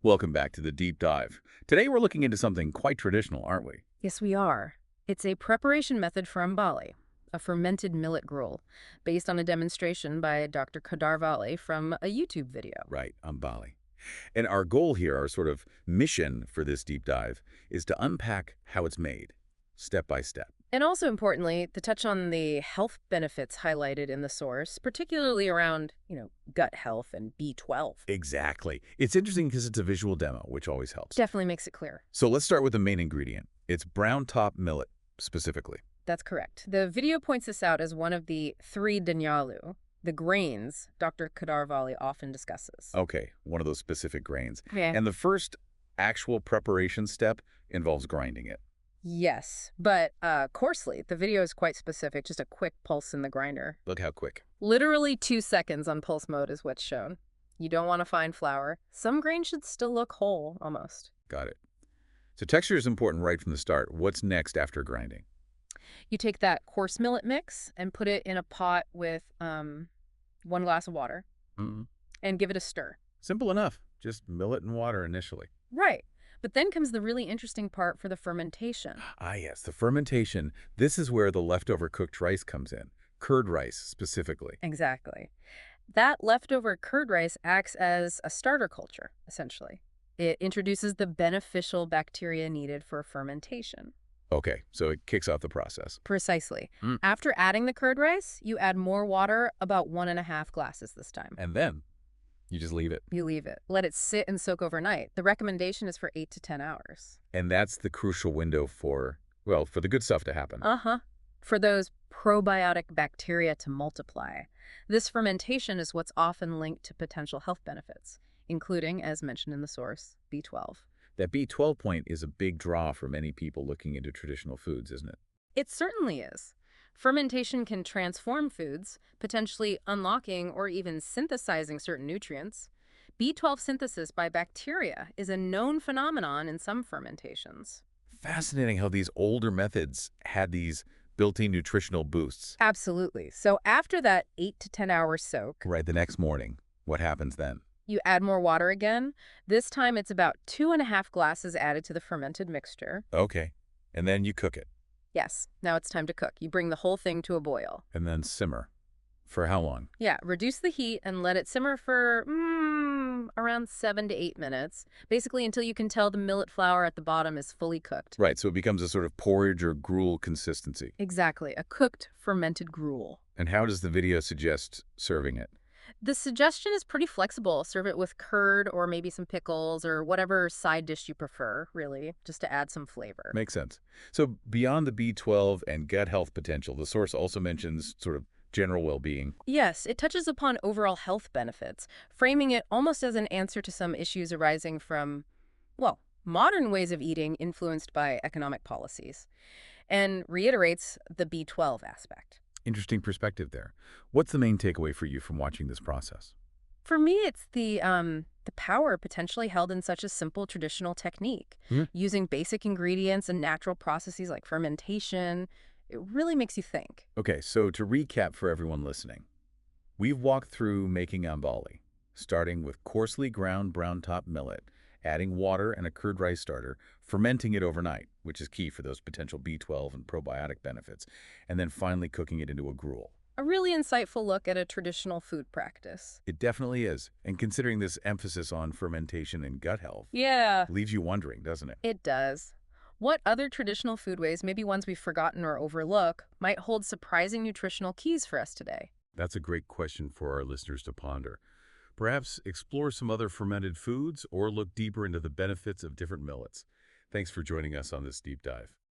Welcome back to the deep dive. Today we're looking into something quite traditional, aren't we? Yes, we are. It's a preparation method for Ambali, a fermented millet gruel, based on a demonstration by Dr. Khadar Vali from a YouTube video. Right, Ambali. And our goal here, our sort of mission for this deep dive, is to unpack how it's made, step by step. And also importantly, to touch on the health benefits highlighted in the source, particularly around, gut health and B12. Exactly. It's interesting because it's a visual demo, which always helps. Definitely makes it clear. So let's start with the main ingredient. It's Browntop millet, specifically. That's correct. The video points this out as one of the three danyalu, the grains Dr. Khadar Vali often discusses. Okay, one of those specific grains. Yeah. And the first actual preparation step involves grinding it. Yes, but coarsely. The video is quite specific, just a quick pulse in the grinder. Look how quick. Literally 2 seconds on pulse mode is what's shown. You don't want to fine flour. Some grains should still look whole, almost. Got it. So texture is important right from the start. What's next after grinding? You take that coarse millet mix and put it in a pot with 1 glass of water Mm-mm. and give it a stir. Simple enough. Just millet and water initially. Right. But then comes the really interesting part for the fermentation. Ah, yes, the fermentation. This is where the leftover cooked rice comes in. Curd rice, specifically. Exactly. That leftover curd rice acts as a starter culture, essentially. It introduces the beneficial bacteria needed for fermentation. Okay, so it kicks off the process. Precisely. Mm. After adding the curd rice, you add more water, about 1.5 glasses this time. And then you just leave it. You leave it. Let it sit and soak overnight. The recommendation is for 8 to 10 hours. And that's the crucial window for, well, for the good stuff to happen. Uh-huh. For those probiotic bacteria to multiply. This fermentation is what's often linked to potential health benefits, including, as mentioned in the source, B12. That B12 point is a big draw for many people looking into traditional foods, isn't it? It certainly is. Fermentation can transform foods, potentially unlocking or even synthesizing certain nutrients. B12 synthesis by bacteria is a known phenomenon in some fermentations. Fascinating how these older methods had these built-in nutritional boosts. Absolutely. So after that 8 to 10 hour soak, Right, the next morning, what happens then? you add more water again. This time it's about 2.5 glasses added to the fermented mixture. Okay, and then you cook it, Yes, now it's time to cook. You bring the whole thing to a boil. and then simmer. For how long? Yeah, reduce the heat and let it simmer for around 7 to 8 minutes, basically until you can tell the millet flour at the bottom is fully cooked. Right, so it becomes a sort of porridge or gruel consistency. Exactly, a cooked fermented gruel. And how does the video suggest serving it? The suggestion is pretty flexible. Serve it with curd or maybe some pickles or whatever side dish you prefer, really, just to add some flavor. Makes sense. So beyond the B12 and gut health potential, the source also mentions sort of general well-being. Yes, it touches upon overall health benefits, framing it almost as an answer to some issues arising from, well, modern ways of eating influenced by economic policies, and reiterates the B12 aspect. Interesting perspective there. What's the main takeaway for you from watching this process? For me, it's the power potentially held in such a simple traditional technique. Hmm. Using basic ingredients and natural processes like fermentation, it really makes you think. Okay, so to recap for everyone listening, we've walked through making ambali, starting with coarsely ground brown top millet, adding water and a curd rice starter, fermenting it overnight, which is key for those potential B12 and probiotic benefits, and then finally cooking it into a gruel. A really insightful look at a traditional food practice. It definitely is, and considering this emphasis on fermentation and gut health, Yeah, leaves you wondering, doesn't it? it does. What other traditional foodways, maybe ones we've forgotten or overlook, might hold surprising nutritional keys for us today? That's a great question for our listeners to ponder. Perhaps explore some other fermented foods or look deeper into the benefits of different millets. Thanks for joining us on this deep dive.